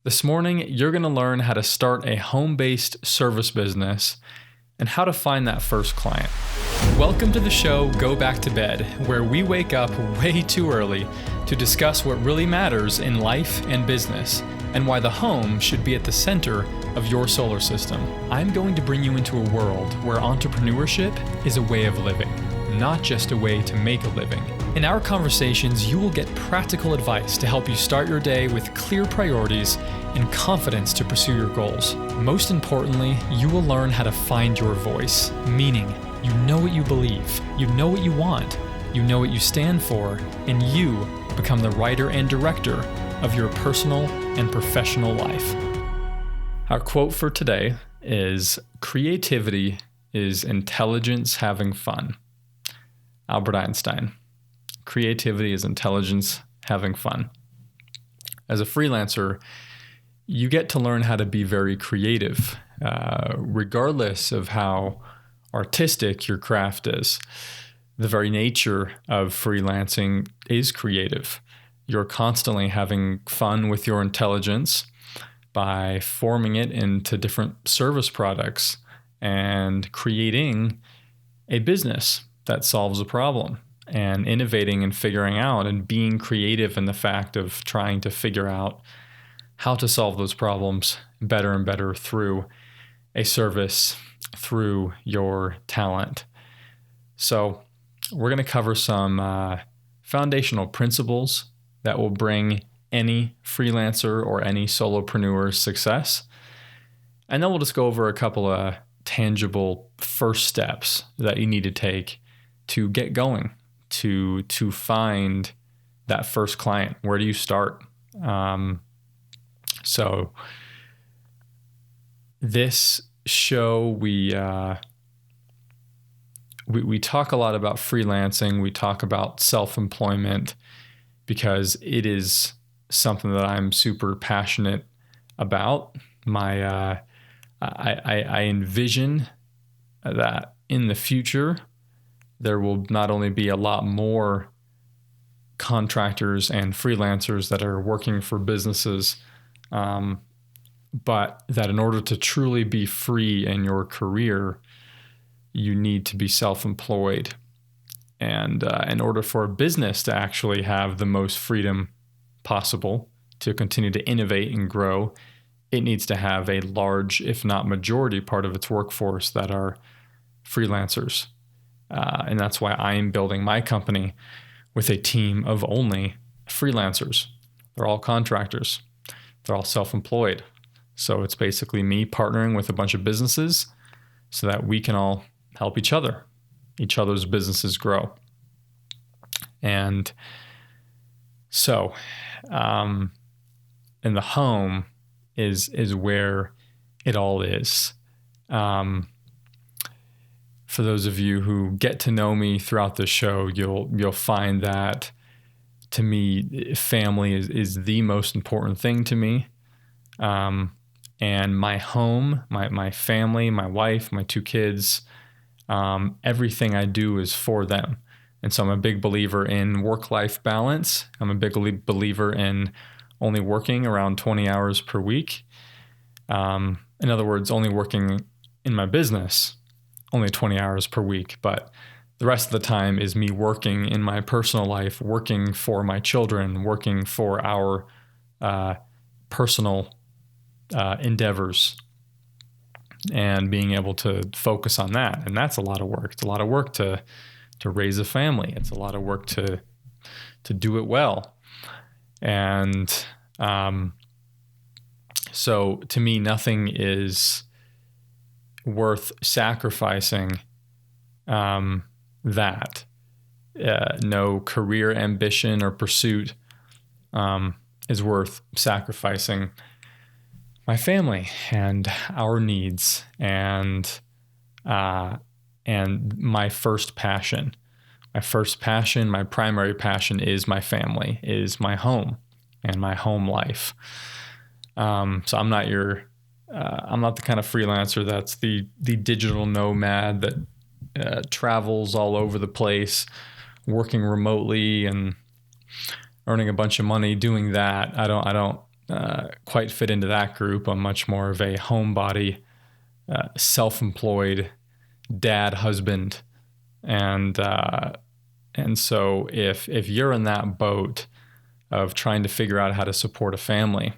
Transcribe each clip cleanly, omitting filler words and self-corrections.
This morning, you're going to learn how to start a home-based service business and how to find that first client. Welcome to the show, Go Back to Bed, where we wake up way too early to discuss what really matters in life and business and why the home should be at the center of your solar system. I'm going to bring you into a world where entrepreneurship is a way of living, not just a way to make a living. In our conversations, you will get practical advice to help you start your day with clear priorities and confidence to pursue your goals. Most importantly, you will learn how to find your voice, meaning you know what you believe, you know what you want, you know what you stand for, and you become the writer and director of your personal and professional life. Our quote for today is, "Creativity is intelligence having fun." Albert Einstein. Creativity is intelligence having fun. As a freelancer, you get to learn how to be very creative, regardless of how artistic your craft is. The very nature of freelancing is creative. You're constantly having fun with your intelligence by forming it into different service products and creating a business that solves a problem, and innovating and figuring out and being creative in the fact of trying to figure out how to solve those problems better and better through a service, through your talent. So we're going to cover some foundational principles that will bring any freelancer or any solopreneur success. And then we'll just go over a couple of tangible first steps that you need to take to get going, to find that first client. Where do you start? So this show, we talk a lot about freelancing. We talk about self-employment because it is something that I'm super passionate about. I envision that in the future, there will not only be a lot more contractors and freelancers that are working for businesses, but that in order to truly be free in your career, you need to be self-employed. And in order for a business to actually have the most freedom possible to continue to innovate and grow, it needs to have a large, if not majority, part of its workforce that are freelancers. And that's why I am building my company with a team of only freelancers. They're all contractors. They're all self-employed. So it's basically me partnering with a bunch of businesses so that we can all help each other's businesses grow. And so, in the home is where it all is. For those of you who get to know me throughout the show, you'll find that, to me, family is the most important thing to me. And my home, my family, my wife, my two kids, everything I do is for them. And so I'm a big believer in work-life balance. I'm a big believer in only working around 20 hours per week. In other words, only working in my business only 20 hours per week, but the rest of the time is me working in my personal life, working for my children, working for our personal endeavors, and being able to focus on that. And that's a lot of work. It's a lot of work to raise a family. It's a lot of work to do it well. And so to me, nothing is worth sacrificing that. No career ambition or pursuit is worth sacrificing my family and our needs and my first passion. My primary passion is my family, is my home and my home life. So I'm not the kind of freelancer that's the digital nomad that travels all over the place, working remotely and earning a bunch of money doing that. I don't quite fit into that group. I'm much more of a homebody, self-employed dad, husband, and so if you're in that boat of trying to figure out how to support a family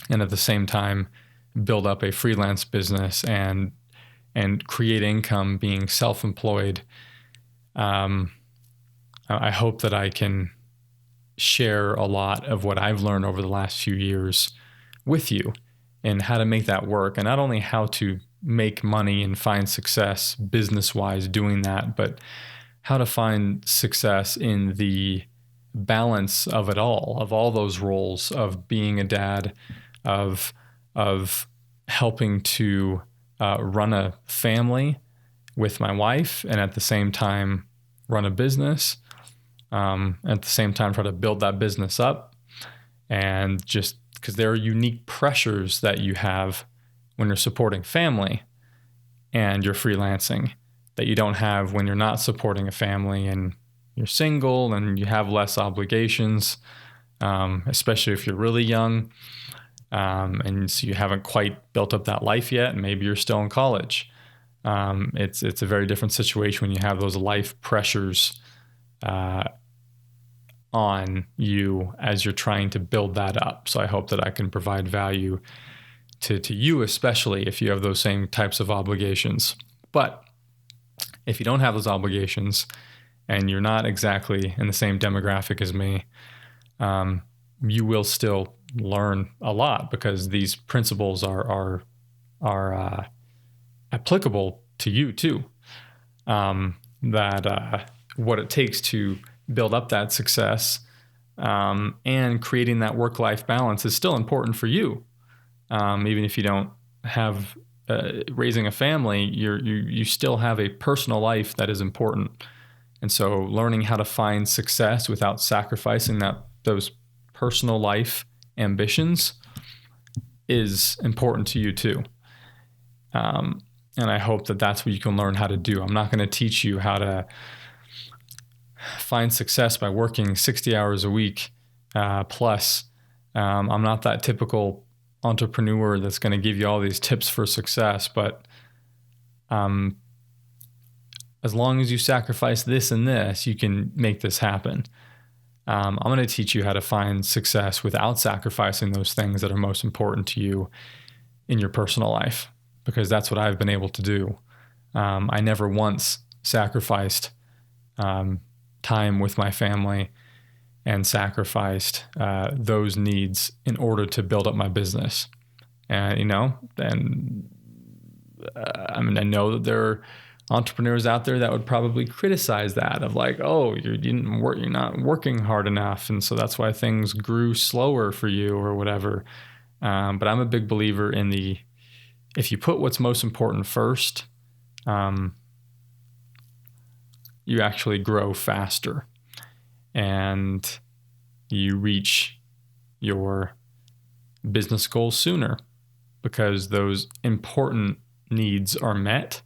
and at the same time build up a freelance business and create income being self-employed, I hope that I can share a lot of what I've learned over the last few years with you and how to make that work. And not only how to make money and find success business-wise doing that, but how to find success in the balance of it all, of all those roles of being a dad, of helping to run a family with my wife, and at the same time run a business, at the same time try to build that business up. And just because there are unique pressures that you have when you're supporting family and you're freelancing that you don't have when you're not supporting a family and you're single and you have less obligations, especially if you're really young, and so you haven't quite built up that life yet, and maybe you're still in college. It's a very different situation when you have those life pressures on you as you're trying to build that up. So I hope that I can provide value to you, especially if you have those same types of obligations. But if you don't have those obligations and you're not exactly in the same demographic as me, you will still learn a lot because these principles are applicable to you too. That what it takes to build up that success and creating that work-life balance is still important for you. Even if you don't have raising a family, you still have a personal life that is important. And so learning how to find success without sacrificing those personal life ambitions is important to you too. And I hope that that's what you can learn how to do. I'm not going to teach you how to find success by working 60 hours a week plus. I'm not that typical entrepreneur that's going to give you all these tips for success, but as long as you sacrifice this and this, you can make this happen. I'm going to teach you how to find success without sacrificing those things that are most important to you in your personal life, because that's what I've been able to do. I never once sacrificed time with my family and sacrificed those needs in order to build up my business. And, I know that there are entrepreneurs out there that would probably criticize that of like, oh, you're not working hard enough. And so that's why things grew slower for you or whatever. But I'm a big believer in if you put what's most important first, you actually grow faster and you reach your business goals sooner because those important needs are met.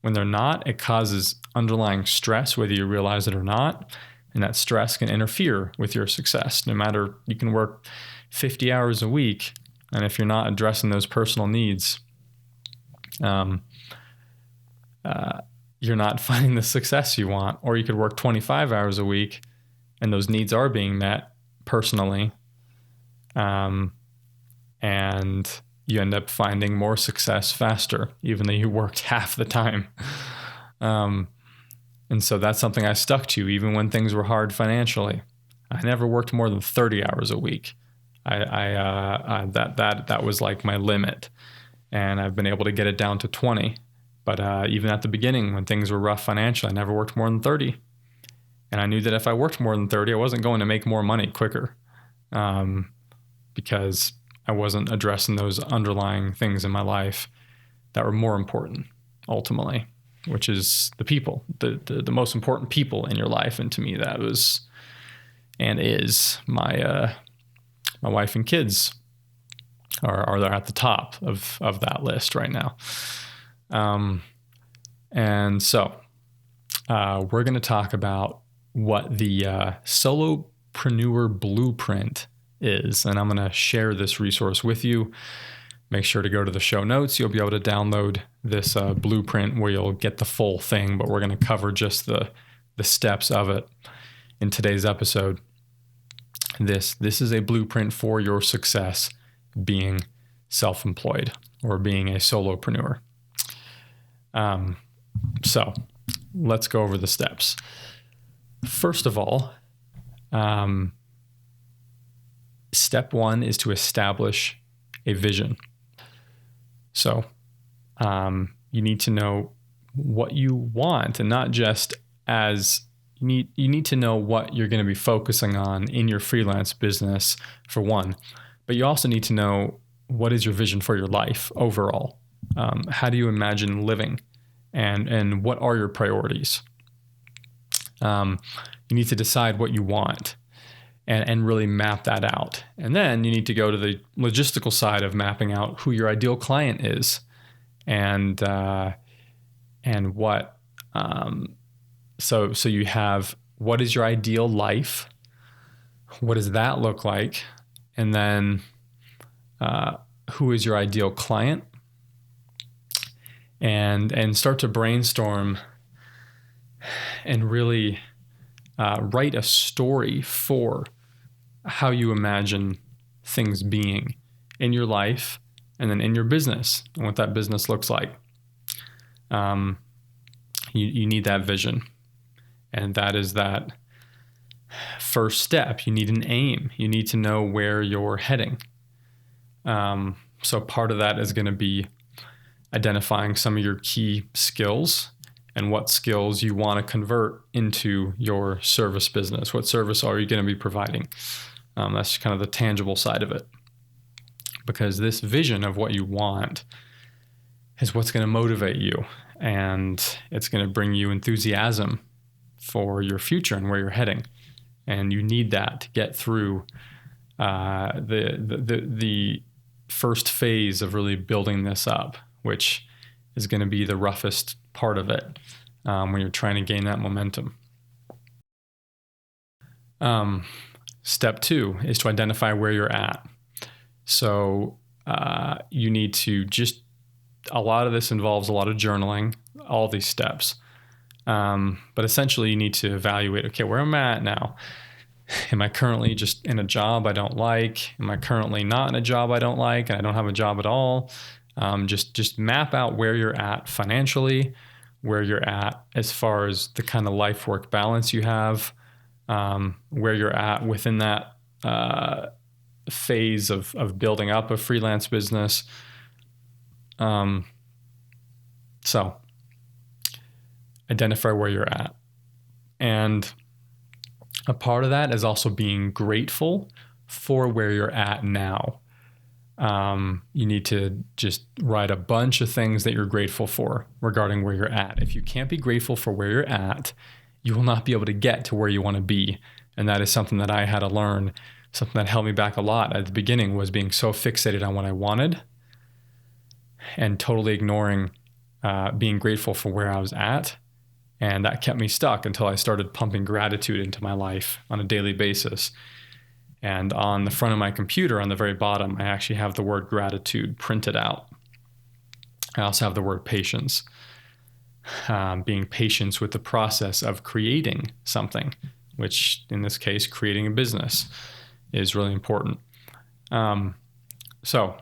When they're not, it causes underlying stress, whether you realize it or not. And that stress can interfere with your success. No matter, you can work 50 hours a week, and if you're not addressing those personal needs, you're not finding the success you want. Or you could work 25 hours a week, and those needs are being met personally, and you end up finding more success faster, even though you worked half the time. And so that's something I stuck to, even when things were hard financially. I never worked more than 30 hours a week. That was like my limit, and I've been able to get it down to 20. But even at the beginning, when things were rough financially, I never worked more than 30. And I knew that if I worked more than 30, I wasn't going to make more money quicker, because I wasn't addressing those underlying things in my life that were more important ultimately, which is the people, the most important people in your life. And to me, that was and is my wife and kids are there at the top of that list right now. And so we're going to talk about what the Solopreneur Blueprint is. And I'm going to share this resource with you. Make sure to go to the show notes. You'll be able to download this blueprint where you'll get the full thing, but we're going to cover just the steps of it in today's episode. This is a blueprint for your success being self-employed or being a solopreneur. So let's go over the steps. First of all, step one is to establish a vision. So you need to know what you want, and not just as you need to know what you're going to be focusing on in your freelance business, for one, but you also need to know what is your vision for your life overall. How do you imagine living, and what are your priorities? You need to decide what you want and really map that out. And then you need to go to the logistical side of mapping out who your ideal client is and what. So you have, what is your ideal life? What does that look like? And then who is your ideal client? And start to brainstorm and really write a story for how you imagine things being in your life and then in your business, and what that business looks like. You need that vision. And that is that first step. You need an aim. You need to know where you're heading. So part of that is going to be identifying some of your key skills and what skills you want to convert into your service business. What service are you going to be providing? That's kind of the tangible side of it. Because this vision of what you want is what's going to motivate you, and it's going to bring you enthusiasm for your future and where you're heading. And you need that to get through the first phase of really building this up, which is going to be the roughest part of it when you're trying to gain that momentum. Step two is to identify where you're at. So you need to a lot of this involves a lot of journaling, all these steps. But essentially you need to evaluate, okay, where am I at now? Am I currently just in a job I don't like? Am I currently not in a job I don't like and I don't have a job at all? Just map out where you're at financially, where you're at as far as the kind of life-work balance you have, where you're at within that phase of building up a freelance business. So identify where you're at. And a part of that is also being grateful for where you're at now. You need to just write a bunch of things that you're grateful for regarding where you're at. If you can't be grateful for where you're at, you will not be able to get to where you want to be. And that is something that I had to learn. Something that held me back a lot at the beginning was being so fixated on what I wanted and totally ignoring being grateful for where I was at. And that kept me stuck until I started pumping gratitude into my life on a daily basis. And on the front of my computer, on the very bottom, I actually have the word gratitude printed out. I also have the word patience. Being patient with the process of creating something, which in this case, creating a business, is really important. So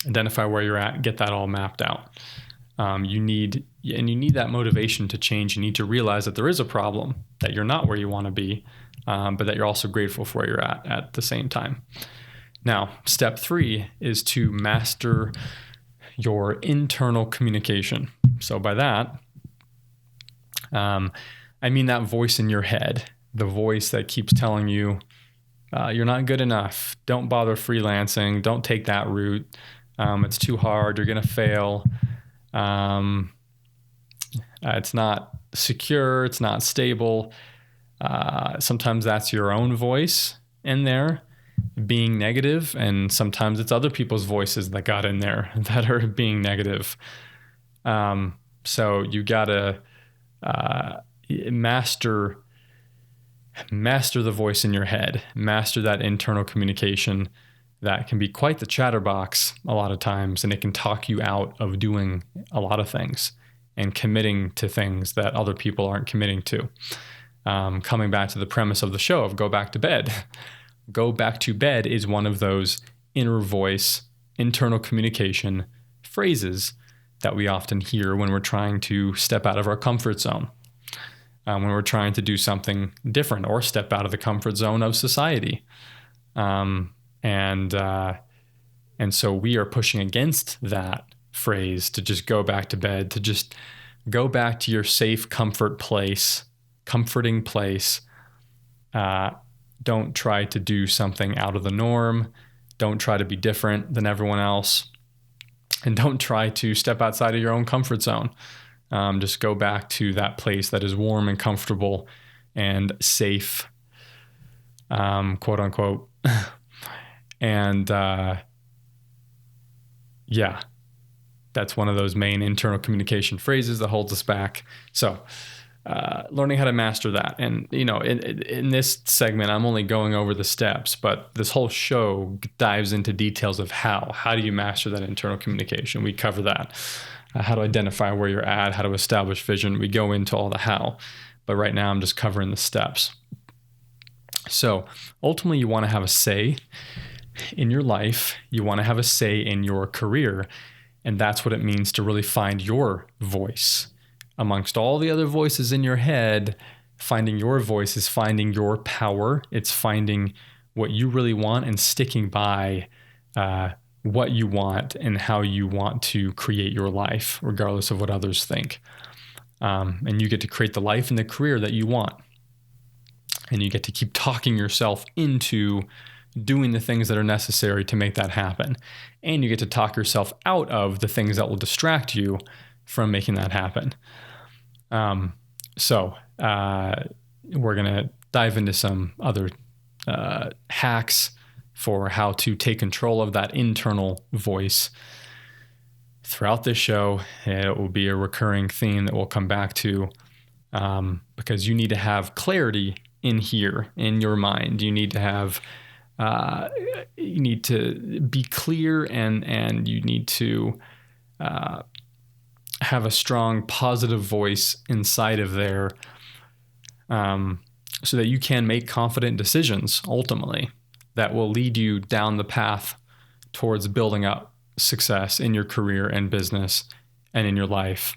identify where you're at, get that all mapped out. You need that motivation to change. You need to realize that there is a problem, that you're not where you want to be, but that you're also grateful for where you're at the same time. Now, step 3 is to master your internal communication. So by that, I mean that voice in your head, the voice that keeps telling you, you're not good enough. Don't bother freelancing. Don't take that route. It's too hard. You're going to fail. It's not secure. It's not stable. Sometimes that's your own voice in there being negative, and sometimes it's other people's voices that got in there that are being negative. So you got to master master the voice in your head, master that internal communication that can be quite the chatterbox a lot of times, and it can talk you out of doing a lot of things and committing to things that other people aren't committing to. Coming back to the premise of the show of go back to bed. Go back to bed is one of those inner voice, internal communication phrases that we often hear when we're trying to step out of our comfort zone, when we're trying to do something different or step out of the comfort zone of society. And so we are pushing against that phrase to just go back to bed, to just go back to your safe comforting place. Don't try to do something out of the norm. Don't try to be different than everyone else. And don't try to step outside of your own comfort zone. Just go back to that place that is warm and comfortable and safe, quote unquote. And that's one of those main internal communication phrases that holds us back. So learning how to master that. And, in this segment, I'm only going over the steps, but this whole show dives into details of how. How do you master that internal communication? We cover that. How to identify where you're at, how to establish vision. We go into all the how. But right now, I'm just covering the steps. So ultimately, you want to have a say in your life. You want to have a say in your career. And that's what it means to really find your voice. Amongst all the other voices in your head, finding your voice is finding your power. It's finding what you really want and sticking by what you want and how you want to create your life, regardless of what others think. And you get to create the life and the career that you want. And you get to keep talking yourself into doing the things that are necessary to make that happen. And you get to talk yourself out of the things that will distract you from making that happen. So we're going to dive into some other hacks for how to take control of that internal voice throughout this show. It will be a recurring theme that we'll come back to, because you need to have clarity in here, in your mind. You need to have, you need to be clear, and you need to have a strong positive voice inside of there, so that you can make confident decisions ultimately that will lead you down the path towards building up success in your career and business and in your life,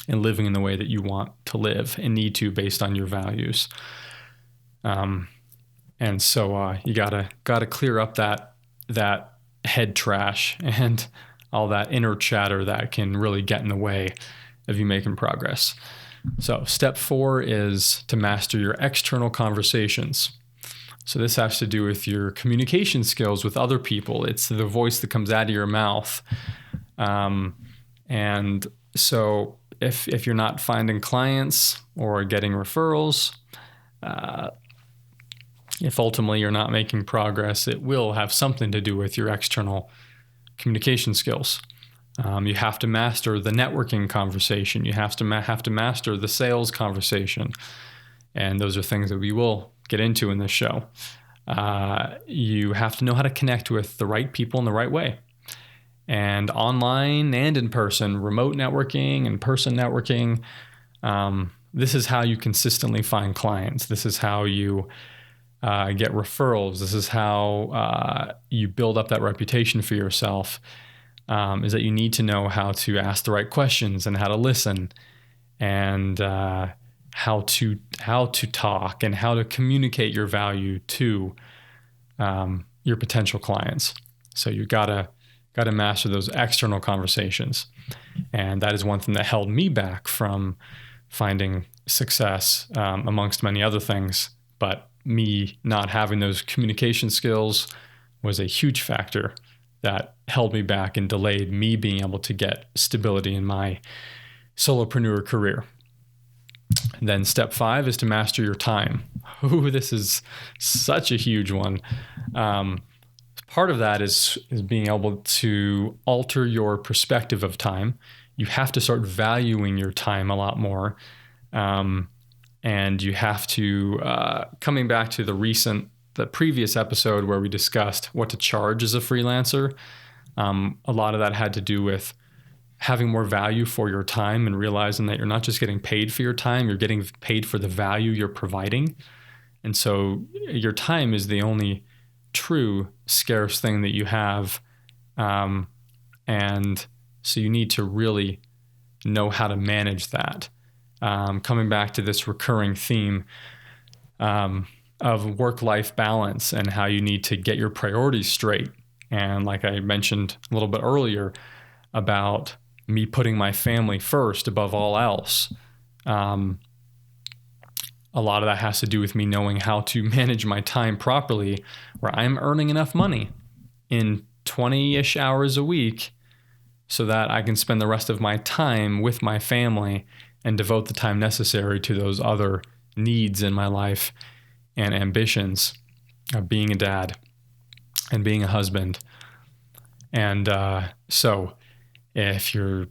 and living in the way that you want to live and need to based on your values. And so you gotta clear up that head trash and all that inner chatter that can really get in the way of you making progress. So step 4 is to master your external conversations. So this has to do with your communication skills with other people. It's the voice that comes out of your mouth. And so if you're not finding clients or getting referrals, if ultimately you're not making progress, it will have something to do with your external communication skills. You have to master the networking conversation. You have to master the sales conversation. And those are things that we will get into in this show. You have to know how to connect with the right people in the right way. And online and in person, remote networking and person networking, this is how you consistently find clients. This is how you get referrals. This is how you build up that reputation for yourself, is that you need to know how to ask the right questions and how to listen, and how to talk and how to communicate your value to your potential clients. So you gotta master those external conversations. And that is one thing that held me back from finding success, amongst many other things. But me not having those communication skills was a huge factor that held me back and delayed me being able to get stability in my solopreneur career. And then step 5 is to master your time. Ooh, this is such a huge one. Part of that is being able to alter your perspective of time. You have to start valuing your time a lot more. And you have to, coming back to the previous episode where we discussed what to charge as a freelancer, a lot of that had to do with having more value for your time and realizing that you're not just getting paid for your time, you're getting paid for the value you're providing. And so your time is the only true scarce thing that you have. And so you need to really know how to manage that. Coming back to this recurring theme of work-life balance and how you need to get your priorities straight. And like I mentioned a little bit earlier about me putting my family first above all else. A lot of that has to do with me knowing how to manage my time properly, where I'm earning enough money in 20-ish hours a week so that I can spend the rest of my time with my family and devote the time necessary to those other needs in my life and ambitions of being a dad and being a husband. And so if you're,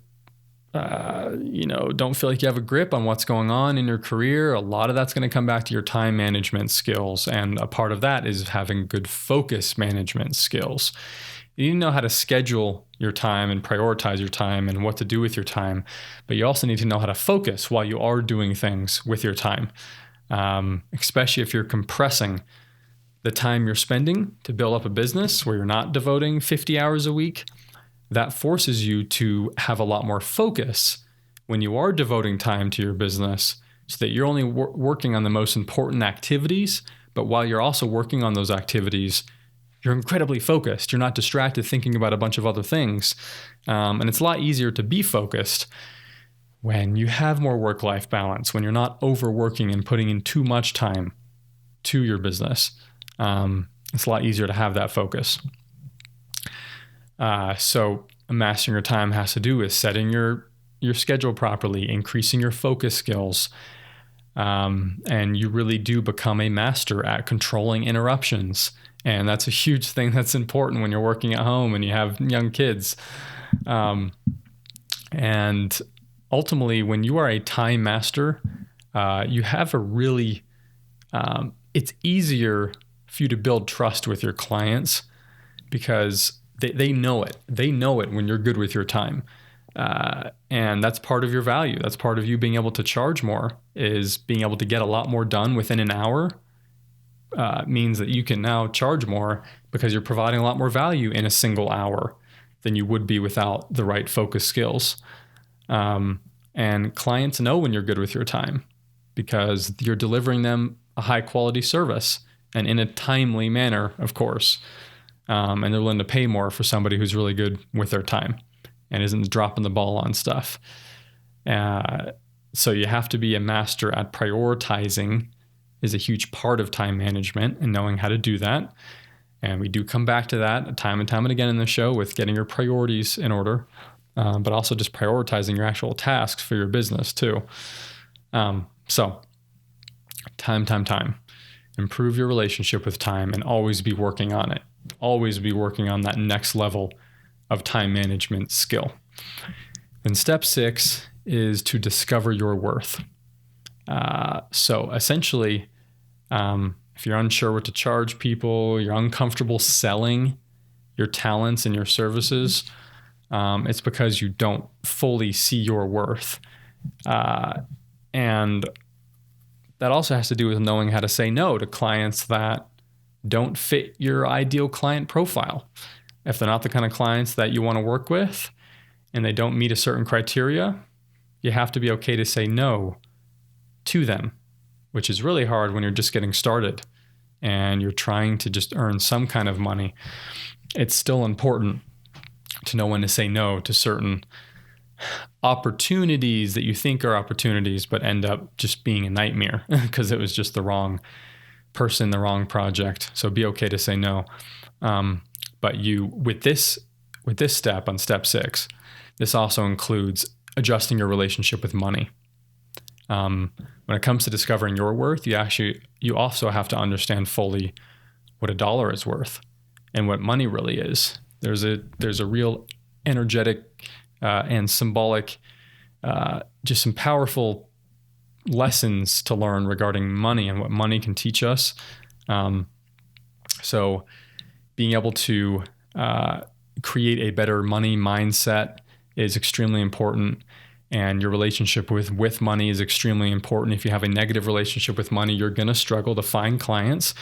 don't feel like you have a grip on what's going on in your career, a lot of that's going to come back to your time management skills. And a part of that is having good focus management skills. You need to know how to schedule your time and prioritize your time and what to do with your time. But you also need to know how to focus while you are doing things with your time, especially if you're compressing the time you're spending to build up a business where you're not devoting 50 hours a week. That forces you to have a lot more focus when you are devoting time to your business so that you're only working on the most important activities. But while you're also working on those activities, you're incredibly focused. You're not distracted thinking about a bunch of other things. And it's a lot easier to be focused when you have more work-life balance, when you're not overworking and putting in too much time to your business. It's a lot easier to have that focus. So mastering your time has to do with setting your schedule properly, increasing your focus skills. And you really do become a master at controlling interruptions. And that's a huge thing that's important when you're working at home and you have young kids. And ultimately, when you are a time master, you have a really, it's easier for you to build trust with your clients because they know it. They know it when you're good with your time. And that's part of your value. That's part of you being able to charge more, is being able to get a lot more done within an hour. Means that you can now charge more because you're providing a lot more value in a single hour than you would be without the right focus skills. And clients know when you're good with your time because you're delivering them a high quality service and in a timely manner, of course. And they're willing to pay more for somebody who's really good with their time and isn't dropping the ball on stuff. So you have to be a master at prioritizing is a huge part of time management and knowing how to do that. And we do come back to that time and time and again in the show with getting your priorities in order, but also just prioritizing your actual tasks for your business too. So time. Improve your relationship with time and always be working on it. Always be working on that next level of time management skill. And step 6 is to discover your worth. So essentially, if you're unsure what to charge people, you're uncomfortable selling your talents and your services, it's because you don't fully see your worth. And that also has to do with knowing how to say no to clients that don't fit your ideal client profile. If they're not the kind of clients that you want to work with and they don't meet a certain criteria, you have to be okay to say no to them, which is really hard when you're just getting started and you're trying to just earn some kind of money. It's still important to know when to say no to certain opportunities that you think are opportunities, but end up just being a nightmare because it was just the wrong person, the wrong project. So be okay to say no. But with this step on step 6, this also includes adjusting your relationship with money. When it comes to discovering your worth, you also have to understand fully what a dollar is worth and what money really is. There's a real energetic and symbolic, just some powerful lessons to learn regarding money and what money can teach us. So being able to create a better money mindset is extremely important. And your relationship with money is extremely important. If you have a negative relationship with money, you're going to struggle to find clients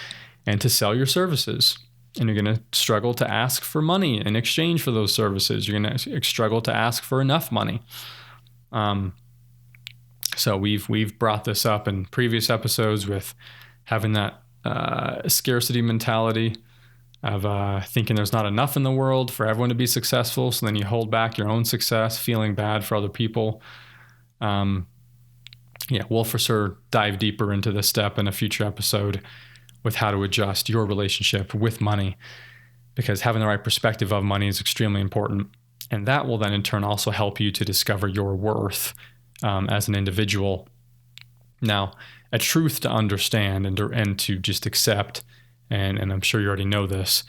and to sell your services. And you're going to struggle to ask for money in exchange for those services. You're going to struggle to ask for enough money. So we've brought this up in previous episodes with having that scarcity mentality of thinking there's not enough in the world for everyone to be successful. So then you hold back your own success, feeling bad for other people. We'll for sure dive deeper into this step in a future episode with how to adjust your relationship with money, because having the right perspective of money is extremely important. And that will then in turn also help you to discover your worth as an individual. Now, a truth to understand and to just accept, and I'm sure you already know this,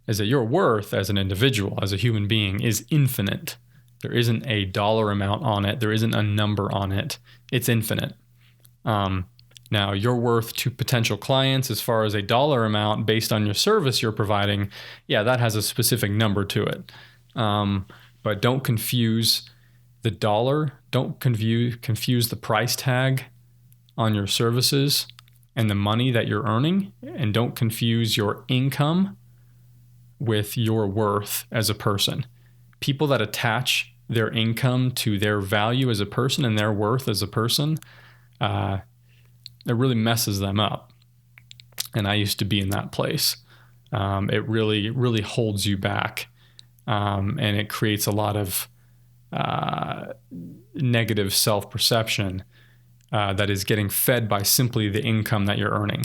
is that your worth as an individual, as a human being, is infinite. There isn't a dollar amount on it. There isn't a number on it. It's infinite. Now, your worth to potential clients as far as a dollar amount based on your service you're providing, that has a specific number to it. But don't confuse the dollar. Don't confuse the price tag on your services and the money that you're earning, and don't confuse your income with your worth as a person. People that attach their income to their value as a person and their worth as a person, it really messes them up. And I used to be in that place. It really, really holds you back. And it creates a lot of negative self-perception that is getting fed by simply the income that you're earning,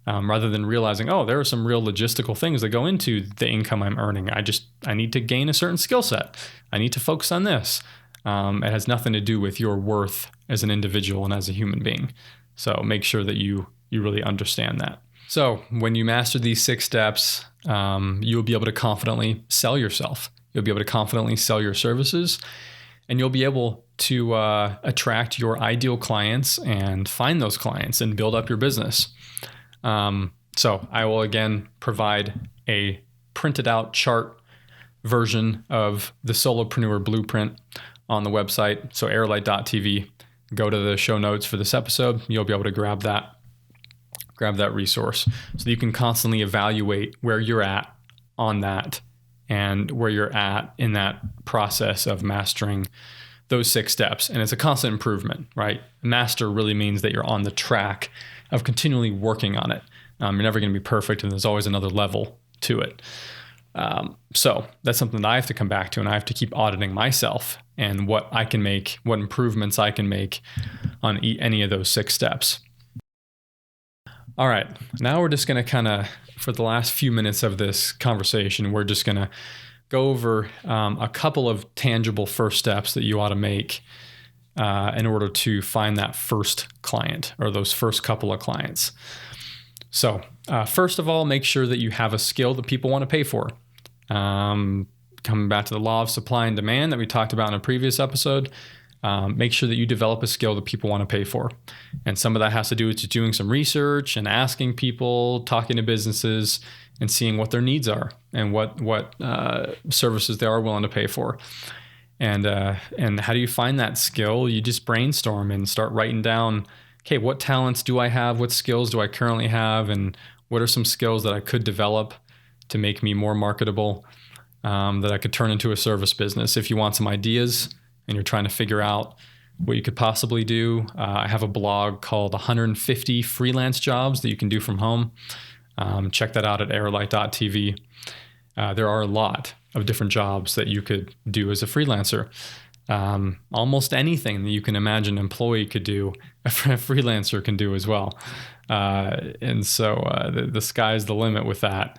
rather than realizing, there are some real logistical things that go into the income I'm earning. I need to gain a certain skill set. I need to focus on this. It has nothing to do with your worth as an individual and as a human being. So make sure that you really understand that. So when you master these 6 steps, you'll be able to confidently sell yourself. You'll be able to confidently sell your services, and you'll be able to attract your ideal clients and find those clients and build up your business. So I will again provide a printed out chart version of the Solopreneur Blueprint on the website. So airlight.tv. Go to the show notes for this episode. You'll be able to grab that resource so that you can constantly evaluate where you're at on that and where you're at in that process of mastering those 6 steps. And it's a constant improvement, right? Master really means that you're on the track of continually working on it. You're never going to be perfect, and there's always another level to it. So that's something that I have to come back to, and I have to keep auditing myself and what I can make, what improvements I can make on any of those 6 steps. All right, now we're just going to for the last few minutes of this conversation, we're just going to go over a couple of tangible first steps that you ought to make in order to find that first client or those first couple of clients. So first of all, make sure that you have a skill that people want to pay for. Coming back to the law of supply and demand that we talked about in a previous episode, make sure that you develop a skill that people want to pay for. And some of that has to do with just doing some research and asking people, talking to businesses, and seeing what their needs are and what services they are willing to pay for. And how do you find that skill? You just brainstorm and start writing down, okay, what talents do I have? What skills do I currently have? And what are some skills that I could develop to make me more marketable, that I could turn into a service business? If you want some ideas and you're trying to figure out what you could possibly do, I have a blog called 150 Freelance Jobs that you can do from home. Check that out at airlight.tv. There are a lot of different jobs that you could do as a freelancer. Almost anything that you can imagine an employee could do, a freelancer can do as well. And so the sky's the limit with that.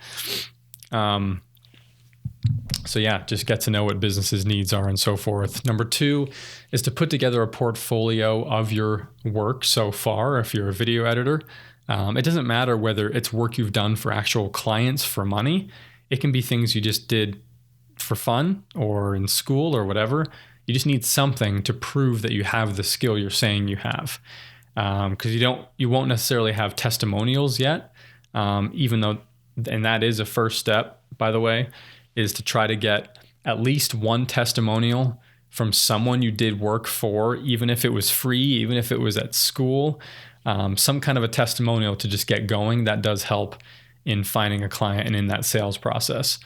So yeah, just get to know what businesses' needs are and so forth. Number 2 is to put together a portfolio of your work so far. If you're a video editor, it doesn't matter whether it's work you've done for actual clients for money. It can be things you just did for fun or in school or whatever. You just need something to prove that you have the skill you're saying you have. because you won't necessarily have testimonials yet, even though, and that is a first step, by the way, is to try to get at least one testimonial from someone you did work for, even if it was free, even if it was at school, some kind of a testimonial to just get going. That does help in finding a client and in that sales process.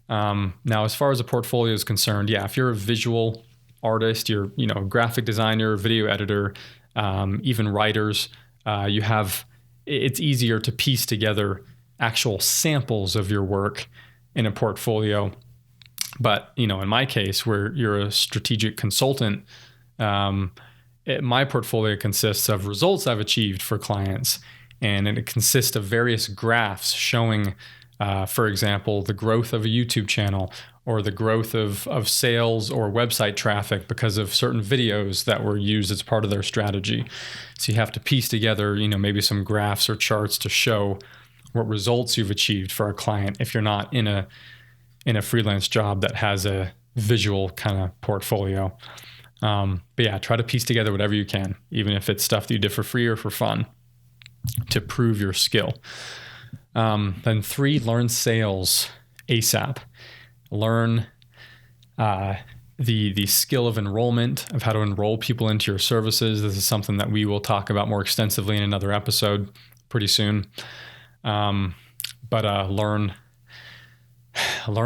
Now, as far as a portfolio is concerned, if you're a visual artist, you're a graphic designer, video editor, even writers, it's easier to piece together actual samples of your work in a portfolio. But in my case, where you're a strategic consultant, my portfolio consists of results I've achieved for clients, and it consists of various graphs showing, for example, the growth of a YouTube channel or the growth of sales or website traffic because of certain videos that were used as part of their strategy. So you have to piece together, maybe some graphs or charts to show what results you've achieved for a client if you're not in a freelance job that has a visual kind of portfolio. But try to piece together whatever you can, even if it's stuff that you did for free or for fun, to prove your skill. Then 3, learn sales ASAP. Learn the skill of enrollment, of how to enroll people into your services. This is something that we will talk about more extensively in another episode pretty soon. But learn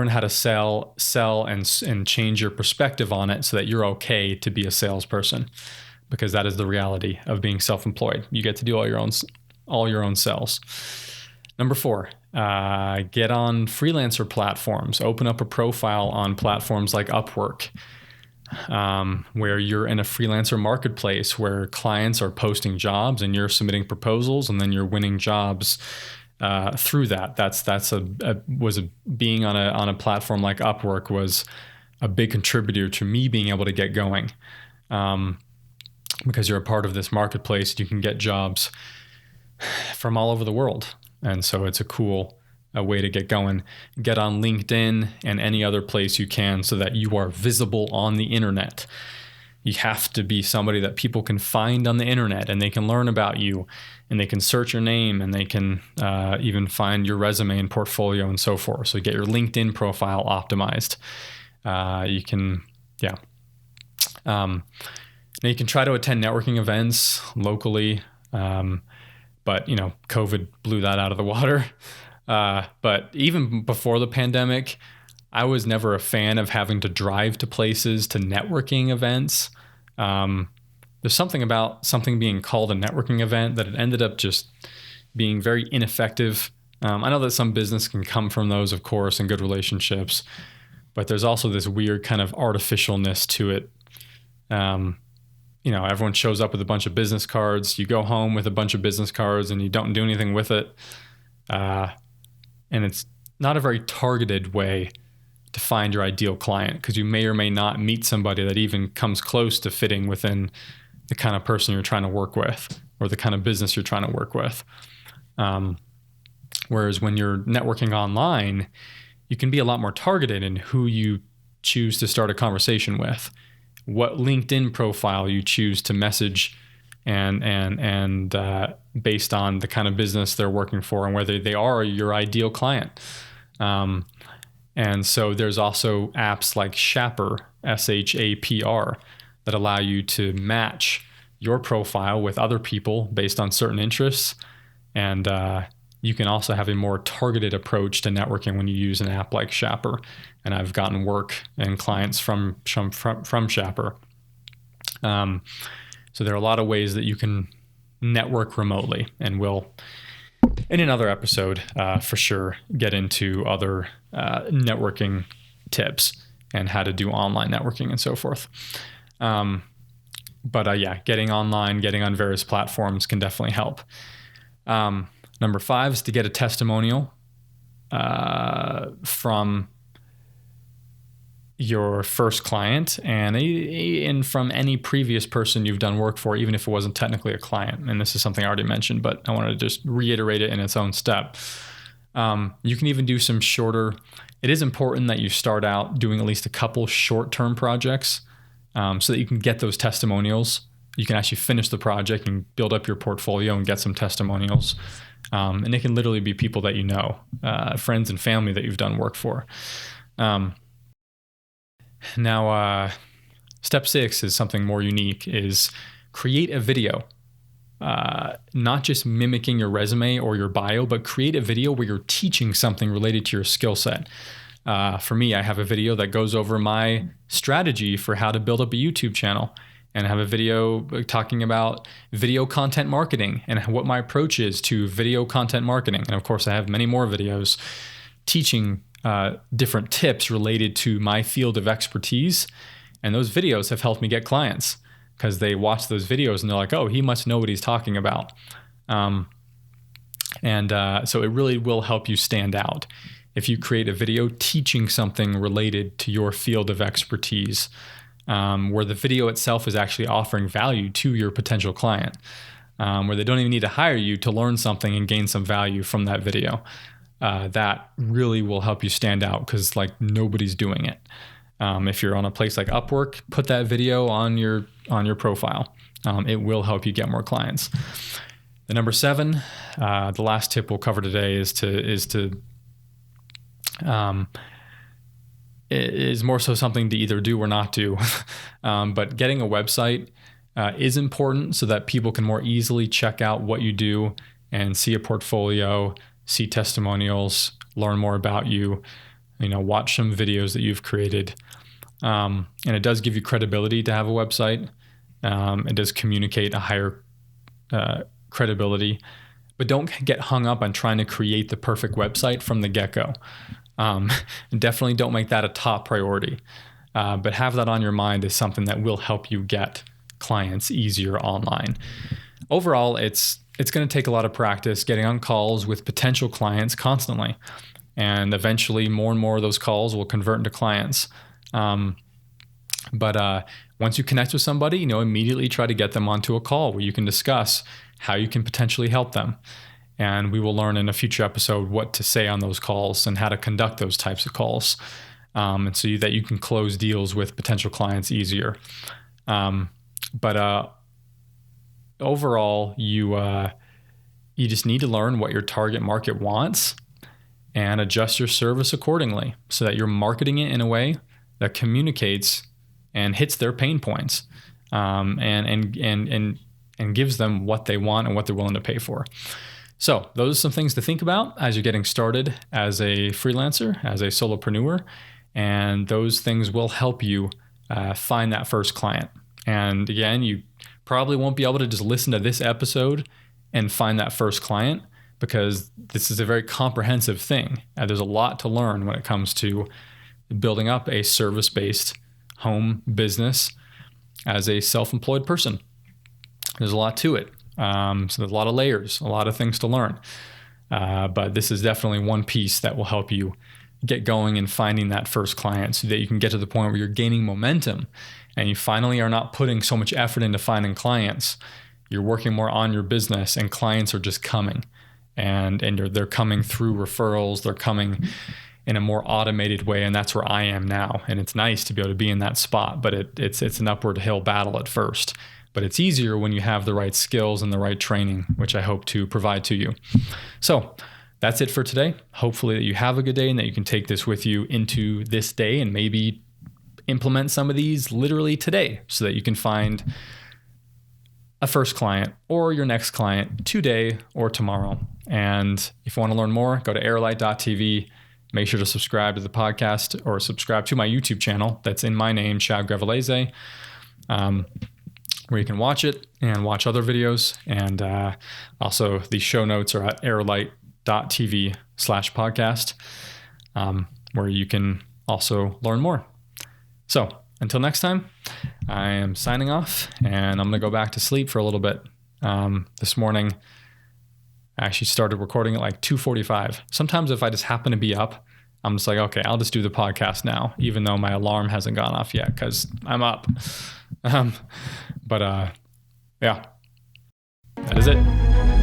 how to sell and change your perspective on it so that you're okay to be a salesperson, because that is the reality of being self-employed. You get to do all your own sales. Number 4, get on freelancer platforms. Open up a profile on platforms like Upwork, where you're in a freelancer marketplace where clients are posting jobs and you're submitting proposals, and then you're winning jobs through that. Being on a platform like Upwork was a big contributor to me being able to get going, because you're a part of this marketplace. You can get jobs from all over the world. And so it's a cool way to get going. Get on LinkedIn and any other place you can so that you are visible on the internet. You have to be somebody that people can find on the internet, and they can learn about you, and they can search your name, and they can even find your resume and portfolio and so forth. So get your LinkedIn profile optimized. Now you can try to attend networking events locally. But COVID blew that out of the water. But even before the pandemic, I was never a fan of having to drive to places to networking events. There's something about something being called a networking event that it ended up just being very ineffective. I know that some business can come from those, of course, and good relationships, but there's also this weird kind of artificialness to it. Everyone shows up with a bunch of business cards. You go home with a bunch of business cards and you don't do anything with it. And it's not a very targeted way to find your ideal client, because you may or may not meet somebody that even comes close to fitting within the kind of person you're trying to work with or the kind of business you're trying to work with. Whereas when you're networking online, you can be a lot more targeted in who you choose to start a conversation with, what LinkedIn profile you choose to message, and based on the kind of business they're working for and whether they are your ideal client. And so there's also apps like Shapr, SHAPR, that allow you to match your profile with other people based on certain interests. And you can also have a more targeted approach to networking when you use an app like Shapr. And I've gotten work and clients from Shapr. So there are a lot of ways that you can network remotely, and we'll, in another episode, for sure, get into other networking tips and how to do online networking and so forth. But getting online, getting on various platforms can definitely help. Number 5 is to get a testimonial from your first client and from any previous person you've done work for, even if it wasn't technically a client. And this is something I already mentioned, but I wanted to just reiterate it in its own step. You can even do some shorter. It is important that you start out doing at least a couple short-term projects so that you can get those testimonials You can actually finish the project and build up your portfolio and get some testimonials. And they can literally be people that you know, friends and family that you've done work for. Now, step 6 is something more unique, is create a video. Not just mimicking your resume or your bio, but create a video where you're teaching something related to your skill set. For me, I have a video that goes over my strategy for how to build up a YouTube channel, and I have a video talking about video content marketing and what my approach is to video content marketing. And of course, I have many more videos teaching different tips related to my field of expertise. And those videos have helped me get clients because they watch those videos and they're like, oh, he must know what he's talking about. So it really will help you stand out if you create a video teaching something related to your field of expertise, where the video itself is actually offering value to your potential client, where they don't even need to hire you to learn something and gain some value from that video. That really will help you stand out because like nobody's doing it. If you're on a place like Upwork, put that video on your profile. It will help you get more clients. The number 7, the last tip we'll cover today is more so something to either do or not do. But getting a website is important so that people can more easily check out what you do and see a portfolio, see testimonials, learn more about you, watch some videos that you've created. And it does give you credibility to have a website. It does communicate a higher credibility, but don't get hung up on trying to create the perfect website from the get-go. Definitely don't make that a top priority, but have that on your mind as something that will help you get clients easier online. Overall, it's going to take a lot of practice getting on calls with potential clients constantly, and eventually more and more of those calls will convert into clients. But once you connect with somebody, immediately try to get them onto a call where you can discuss how you can potentially help them. And we will learn in a future episode what to say on those calls and how to conduct those types of calls, and so that you can close deals with potential clients easier. But overall, you just need to learn what your target market wants and adjust your service accordingly so that you're marketing it in a way that communicates and hits their pain points, and gives them what they want and what they're willing to pay for. So those are some things to think about as you're getting started as a freelancer, as a solopreneur, and those things will help you find that first client. And again, you probably won't be able to just listen to this episode and find that first client because this is a very comprehensive thing. There's a lot to learn when it comes to building up a service-based home business as a self-employed person. There's a lot to it. So there's a lot of layers, a lot of things to learn. But this is definitely one piece that will help you get going and finding that first client so that you can get to the point where you're gaining momentum and you finally are not putting so much effort into finding clients. You're working more on your business and clients are just coming and they're coming through referrals. They're coming in a more automated way. And that's where I am now. And it's nice to be able to be in that spot, but it's an upward hill battle at first. But it's easier when you have the right skills and the right training, which I hope to provide to you. So that's it for today. Hopefully that you have a good day and that you can take this with you into this day and maybe implement some of these literally today so that you can find a first client or your next client today or tomorrow. And if you want to learn more, go to airlight.tv. Make sure to subscribe to the podcast or subscribe to my YouTube channel. That's in my name, Chad Grevalese. Where you can watch it and watch other videos. And also the show notes are at airlight.tv/podcast, where you can also learn more. So until next time, I am signing off and I'm going to go back to sleep for a little bit. This morning, I actually started recording at like 2:45. Sometimes if I just happen to be up, I'm just like, okay, I'll just do the podcast now, even though my alarm hasn't gone off yet because I'm up. But yeah, that is it.